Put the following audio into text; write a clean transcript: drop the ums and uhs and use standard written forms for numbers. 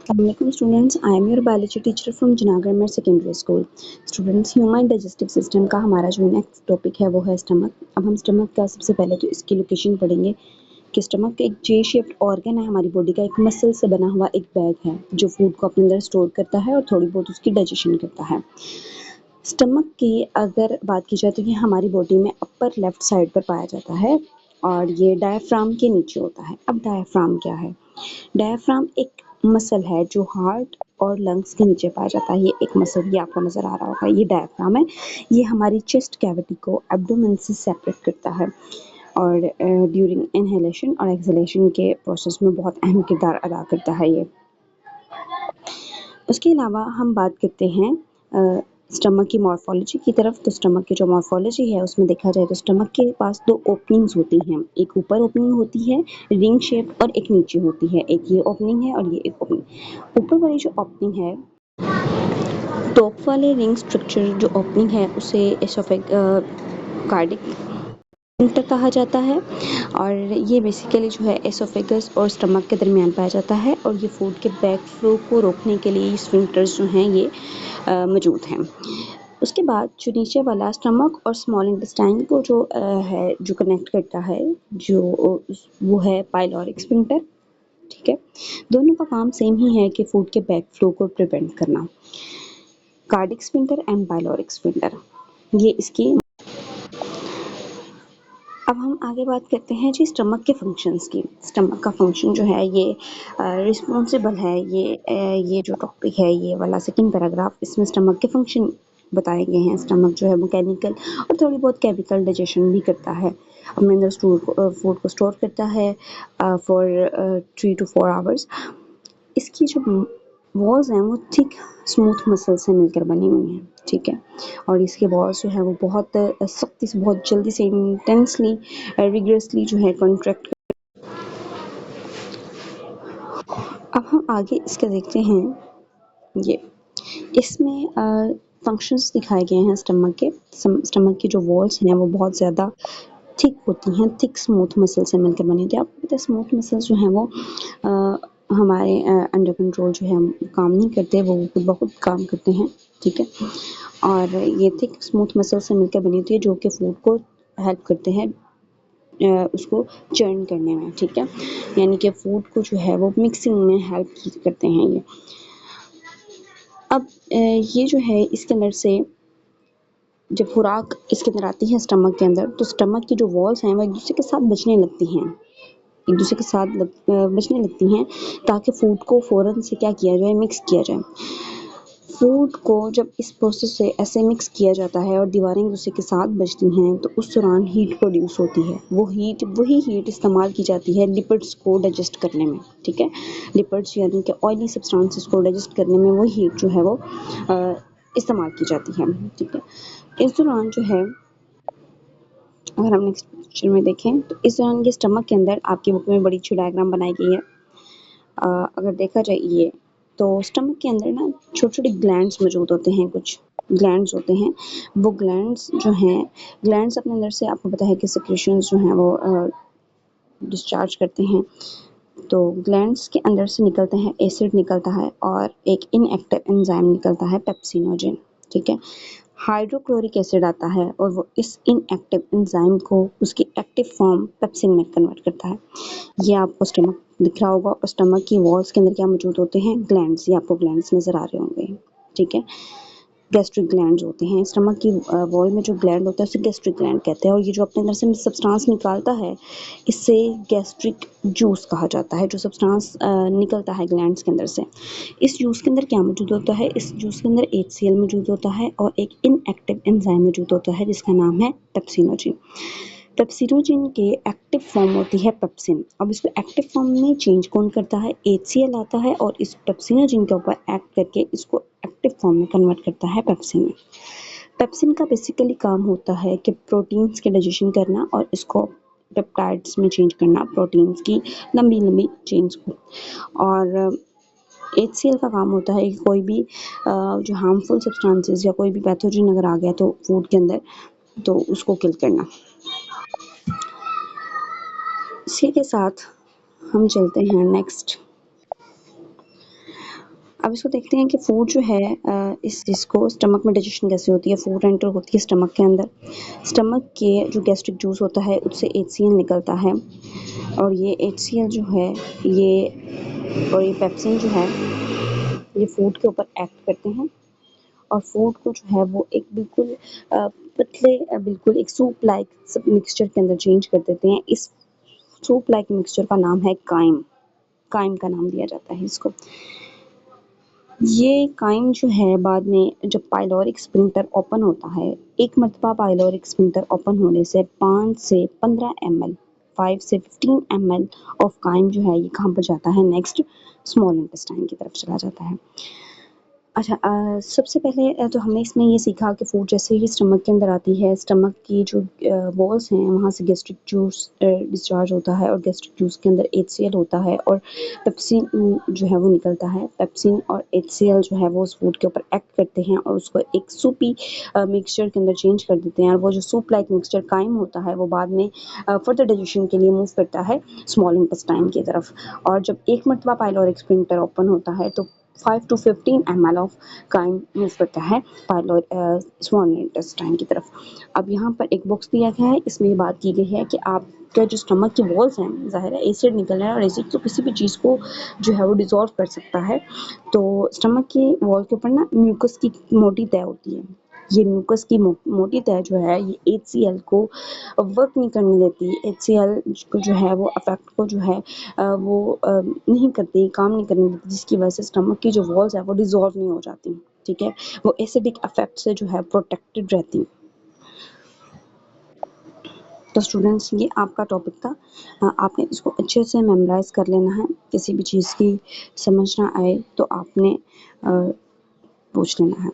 Assalamualaikum students, I am your biology teacher from Junagadh Med Secondary School. Students, human digestive system का हमारा जो next topic है वो है स्टमक। अब हम स्टमक का सबसे पहले तो इसकी लोकेशन पढ़ेंगे कि स्टमक एक जे शेप्ड ऑर्गन है, हमारी बॉडी का एक मसल से बना हुआ एक बैग है जो फूड को अपने अंदर स्टोर करता है और थोड़ी बहुत उसकी डाइजेशन करता है। स्टमक की अगर बात की जाए तो ये हमारी बॉडी में अपर लेफ्ट साइड पर पाया जाता है और ये डायफ्राम के नीचे होता है। अब डायफ्राम क्या है? डायफ्राम एक मसल है जो हार्ट और लंग्स के नीचे पाया जाता है। ये एक मसल ये आपको नजर आ रहा होगा, ये डायफ्राम है। ये हमारी चेस्ट कैविटी को एब्डोमेन से सेपरेट करता है और ड्यूरिंग इनहेलेशन और एक्सहेलेशन के प्रोसेस में बहुत अहम किरदार अदा करता है ये। उसके अलावा हम बात करते हैं स्टमक की मॉर्फोलॉजी की तरफ। तो स्टमक की जो मॉर्फोलॉजी है उसमें देखा जाए तो स्टमक के पास दो ओपनिंग्स होती हैं, एक ऊपर ओपनिंग होती है रिंग शेप और एक नीचे होती है। एक ये ओपनिंग है और ये एक ओपनिंग। ऊपर वाली जो ओपनिंग है, टॉप वाले रिंग स्ट्रक्चर जो ओपनिंग है उसे एसोफेग कार्डिक स्फिंक्टर कहा जाता है और ये बेसिकली जो है एसोफेगस और स्टमक के दरमियान पाया जाता है और ये फूड के बैक फ्लो को रोकने के लिए स्फिंक्टर्स जो हैं ये मौजूद हैं। उसके बाद जो नीचे वाला स्टमक और स्मॉल इंटेस्टाइन को जो है जो कनेक्ट करता है जो वो है पाइलोरिक स्फिंक्टर। ठीक है, दोनों का काम सेम ही है कि फूड के बैक फ्लो को प्रिवेंट करना। Cardiac sphincter and pyloric sphincter, ये इसकी। अब हम आगे बात करते हैं जी स्टमक के फंक्शंस की। स्टमक का फंक्शन जो है ये रिस्पॉन्सिबल है, ये जो टॉपिक है ये वाला सेकंड पैराग्राफ, इसमें स्टमक के फंक्शन बताए गए हैं। स्टमक जो है मैकेनिकल और थोड़ी बहुत केमिकल डाइजेशन भी करता है, अपने अंदर फूड को स्टोर करता है फॉर 3 to 4 आवर्स। इसकी जो वॉल्स हैं वो थिक स्मूथ मसल से मिलकर बनी हुई हैं। ठीक है, और इसके वॉल्स जो है वो बहुत सख्ती से, बहुत जल्दी से, इंटेंसली रिगरसली जो है कॉन्ट्रैक्ट। अब हम आगे इसके देखते हैं, ये इसमें फंक्शंस दिखाए गए हैं स्टमक के। स्टमक की जो वॉल्स हैं वो बहुत ज़्यादा थिक होती हैं, थिक स्मूथ मसल से मिलकर बनी होती है। आपको पता है स्मूथ मसल्स जो हैं वो हमारे अंडर कंट्रोल जो है काम नहीं करते, वो खुद ब खुद काम करते हैं। ठीक है, और ये थिक स्मूथ मसल से मिलकर बनी होती है जो कि फूड को हेल्प करते हैं उसको चर्न करने में। ठीक है, यानी कि फूड को जो है वो मिक्सिंग में हेल्प करते हैं ये। अब ये जो है इसके अंदर से जब खुराक इसके अंदर आती है स्टमक के अंदर, तो स्टमक की जो वॉल्स हैं वो एक दूसरे के साथ बचने लगती हैं, एक दूसरे के साथ बचने लगती हैं ताकि फूड को फ़ौरन से क्या किया जाए, मिक्स किया जाए। फूड को जब इस प्रोसेस से ऐसे मिक्स किया जाता है और दीवारें एक दूसरे के साथ बजती हैं तो उस दौरान हीट प्रोड्यूस होती है। वही हीट इस्तेमाल की जाती है लिपिड्स को डाइजेस्ट करने में। ठीक है, लिपिड्स यानी कि ऑयली सब्सटेंसेस को डाइजेस्ट करने में वो हीट जो है वो इस्तेमाल की जाती है। ठीक है, इस दौरान जो है अगर हम नेक्स्ट पिक्चर में देखें तो इस दौरान ये स्टमक के अंदर आपकी बुक में बड़ी अच्छी डायग्राम बनाई गई है। अगर देखा जाए ये तो स्टमक के अंदर ना छोटे-छोटे ग्लैंड्स मौजूद होते हैं, कुछ ग्लैंड्स होते हैं। वो ग्लैंड्स जो हैं, ग्लैंड्स अपने अंदर से आपको पता है कि सेक्रेशंस जो हैं वो डिस्चार्ज करते हैं। तो ग्लैंड्स के अंदर से निकलते हैं, एसिड निकलता है और एक इनएक्टिव एंजाइम निकलता है पेप्सिनोजेन। ठीक है, हाइड्रोक्लोरिक एसिड आता है और वो इस इनएक्टिव एंजाइम को उसकी एक्टिव फॉर्म पेप्सिन में कन्वर्ट करता है। ये आपको स्टमक दिख रहा होगा और स्टमक की वॉल्स के अंदर क्या मौजूद होते हैं, ग्लैंड्स। ये आपको ग्लैंड्स नज़र आ रहे होंगे। ठीक है, गैस्ट्रिक ग्लैंड्स होते हैं। स्टमक की वॉल में जो ग्लैंड होता है उसे गैस्ट्रिक ग्लैंड कहते हैं और ये जो अपने अंदर से सब्सटेंस निकालता है इससे गैस्ट्रिक जूस कहा जाता है। जो सब्सटेंस निकलता है ग्लैंड्स के अंदर से, इस जूस के अंदर क्या मौजूद होता है, इस जूस के अंदर HCl मौजूद होता है और एक इनएक्टिव एंजाइम मौजूद होता है जिसका नाम है पेप्सिनोजेन। पेप्सिनोजेन के एक्टिव फॉर्म होती है पेप्सिन। अब इसको एक्टिव फॉर्म में चेंज कौन करता है, HCl आता है और इस पेप्सिनोजेन के ऊपर एक्ट करके इसको एक्टिव फॉर्म में कन्वर्ट करता है पेप्सिन में। पेप्सिन का बेसिकली काम होता है कि प्रोटीन्स के डाइजेशन करना और इसको पेप्टाइड्स में चेंज करना, प्रोटीन्स की लंबी लंबी चेन्स को। और HCl का काम होता है कि कोई भी जो हार्मफुल सब्सटेंसेस या कोई भी पैथोजन अगर आ गया तो फूड के अंदर, तो उसको किल करना। इसी के साथ हम चलते हैं नेक्स्ट। अब इसको देखते हैं कि फूड जो है इस जिसको स्टमक में डाइजेशन कैसे होती है, फूड एंटर होती है स्टमक के अंदर। स्टमक के जो गैस्ट्रिक जूस होता है उससे HCl निकलता है और ये HCl जो है ये पेप्सिन जो है ये फूड के ऊपर एक्ट करते हैं और फूड को जो है वो एक बिल्कुल पतले बिल्कुल एक सूप लाइक मिक्सचर के अंदर चेंज कर देते हैं। इस सूप लाइक मिक्सचर का नाम है काइम। काइम का नाम दिया जाता है इसको। ये काइम जो है बाद में जब पाइलोरिक स्फिंक्टर ओपन होता है, एक मर्तबा पाइलोरिक स्फिंक्टर ओपन होने से 5 से 15 ml 5 से 15 ml ऑफ काइम जो है ये कहाँ पर जाता है नेक्स्ट स्मॉल इंटेस्टाइन की तरफ चला जाता है। अच्छा सबसे पहले तो हमने इसमें ये सीखा कि फूड जैसे ही स्टमक के अंदर आती है, स्टमक की जो वॉल्स हैं वहाँ से गैस्ट्रिक जूस डिस्चार्ज होता है और गैस्ट्रिक जूस के अंदर HCl होता है और पेप्सिन जो है वो निकलता है। पेप्सिन और HCl जो है वो उस फूड के ऊपर एक्ट करते हैं और उसको एक सूपी मिक्सचर के अंदर चेंज कर देते हैं और वो जो सूप लाइक मिक्सचर कायम होता है वो बाद में फर्दर डाइजेशन के लिए मूव करता है स्मॉल इंटेस्टाइन की तरफ और जब एक मरतबा पाइलोरिक स्फिंक्टर ओपन होता है तो 5 to 15 ml ऑफ काइम मूव करता है स्मॉल इंटेस्टाइन की तरफ। अब यहाँ पर एक बॉक्स दिया गया है, इसमें ये बात की गई है कि आपका जो स्टमक की वॉल्स हैं ज़ाहिर है एसिड निकल रहा है और एसिड तो किसी भी चीज़ को जो है वो डिसॉल्व कर सकता है। तो स्टमक की वॉल के ऊपर ना म्यूकस की मोटी तह होती है। ये म्यूकस की मोटी तह जो है ये HCl को वर्क नहीं करने देती। HCl को जो है वो इफेक्ट को जो है वो नहीं करती, काम नहीं करने देती जिसकी वजह से स्टमक की जो वॉल्स है वो डिसॉल्व नहीं हो जाती। ठीक है, वो एसिडिक इफेक्ट से जो है प्रोटेक्टेड रहती। तो स्टूडेंट्स ये आपका टॉपिक था। आपने इसको अच्छे से मेमोराइज कर लेना है। किसी भी चीज़ की समझ ना आए तो आपने पूछ लेना है।